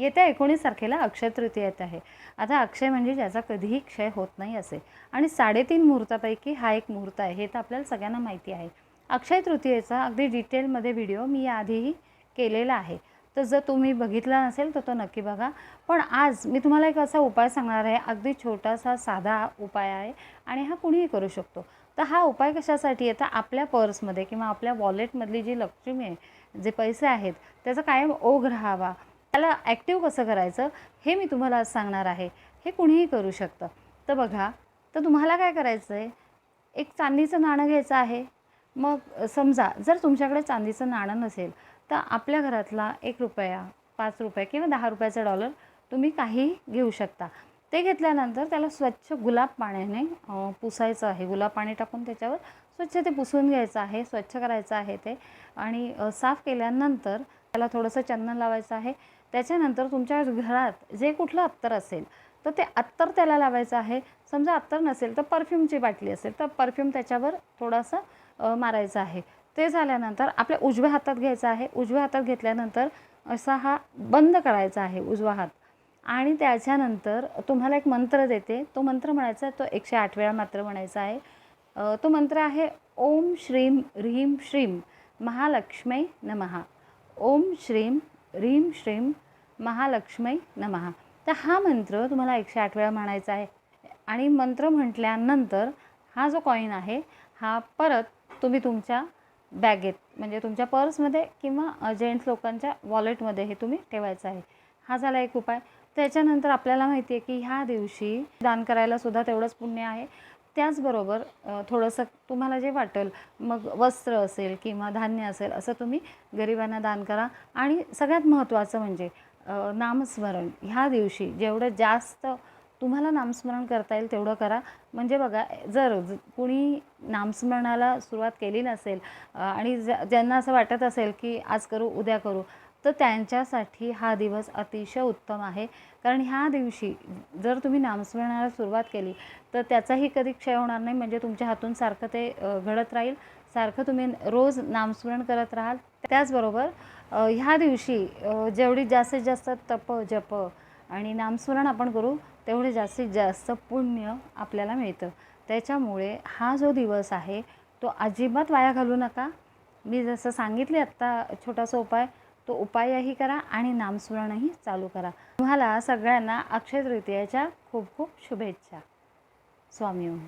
येत्या 19 तारखेला अक्षय तृतीया येत आहे. आता अक्षय म्हणजे ज्याचा कधीही क्षय होत नाही असे, आणि 3.5 मुहूर्तापैकी हा एक मुहूर्त आहे, हे तर आपल्याला सगळ्यांना माहिती आहे. अक्षय तृतीयेचा अगदी डिटेलमध्ये व्हिडिओ मी याआधीही केलेला आहे, तर जर तुम्ही बघितला नसेल तर तो नक्की बघा. पण आज मी तुम्हाला एक असा उपाय सांगणार आहे, अगदी छोटासा साधा उपाय आहे आणि हा कुणीही करू शकतो. तर हा उपाय कशासाठी आहे, तर आपल्या पर्समध्ये किंवा आपल्या वॉलेटमधली जी लक्ष्मी आहे, जे पैसे आहेत, त्याचा कायम ओघ राहावा, त्याला ॲक्टिव्ह कसं करायचं हे मी तुम्हाला आज सांगणार आहे. हे कुणीही करू शकतं. तर बघा, तर तुम्हाला काय करायचं आहे, एक चांदीचं नाणं घ्यायचं आहे. मग समजा जर तुमच्याकडे चांदीचं नाणं नसेल तर आपल्या घरातला ₹1, ₹5 किंवा ₹10चा डॉलर तुम्ही काहीही घेऊ शकता. ते घेतल्यानंतर त्याला स्वच्छ गुलाब पाण्याने पुसायचं आहे. गुलाब पाणी टाकून त्याच्यावर स्वच्छ ते पुसून घ्यायचं आहे, स्वच्छ करायचं आहे ते. आणि साफ केल्यानंतर त्याला थोडंसं चंदन लावायचं आहे. त्याच्यानंतर तुमच्या घरात जे कुठलं अत्तर असेल तर ते अत्तर त्याला लावायचं आहे. समजा अत्तर नसेल तर परफ्यूमची बाटली असेल तर परफ्यूम त्याच्यावर थोडंसं मारायचं आहे. ते झाल्यानंतर आपल्या उजव्या हातात घ्यायचं आहे. उजव्या हातात घेतल्यानंतर असा हा बंद करायचा आहे उजवा हात. आणि त्याच्यानंतर तुम्हाला एक मंत्र देते, तो मंत्र म्हणायचा आहे, तो 108 वेळा मात्र म्हणायचा आहे. तो मंत्र आहे ओम श्रीम ह्रीम श्रीम महालक्ष्मी नमः. ओम श्रीम ह्रीम श्रीम महालक्ष्मी नमः. तर हा मंत्र तुम्हाला 108 वेळा म्हणायचा आहे. आणि मंत्र म्हटल्यानंतर हा जो कॉईन आहे हा परत तुम्ही तुमच्या बॅगेत म्हणजे तुमच्या पर्समध्ये किंवा जेंट्स लोकांच्या वॉलेटमध्ये हे तुम्ही ठेवायचं आहे. हा झाला एक उपाय. त्याच्यानंतर आपल्याला माहिती आहे की ह्या दिवशी दान करायला सुद्धा तेवढंच पुण्य आहे. त्याचबरोबर थोडंसं तुम्हाला जे वाटेल, मग वस्त्र असेल किंवा धान्य असेल, असं तुम्ही गरिबांना दान करा. आणि सगळ्यात महत्त्वाचं म्हणजे नामस्मरण ह्या दिवशी जेवढं जास्त तुम्हाला नामस्मरण करता येईल तेवढं करा. म्हणजे बघा, जर कुणी नामस्मरणाला सुरुवात केली नसेल आणि ज्यांना असं वाटत असेल की आज करू उद्या करू, तर त्यांच्यासाठी हा दिवस अतिशय उत्तम आहे. कारण ह्या दिवशी जर तुम्ही नामस्मरणाला सुरुवात केली तर त्याचाही कधी क्षय होणार नाही. म्हणजे तुमच्या हातून सारखं ते घडत राहील, सारखं तुम्ही रोज नामस्मरण करत राहाल. त्याचबरोबर ह्या दिवशी जेवढी जास्तीत जास्त तप जप आणि नामस्मरण आपण करू तेवढे जास्तीत जास्त पुण्य आपल्याला मिळतं. त्याच्यामुळे हा जो दिवस आहे तो अजिबात वाया घालवू नका. मी जसं सांगितले आत्ता छोटासा उपाय, तो उपायही करा आणि नामस्मरणही चालू करा. तुम्हाला सगळ्यांना अक्षय तृतीयेच्या खूप खूप शुभेच्छा. स्वामी ओम.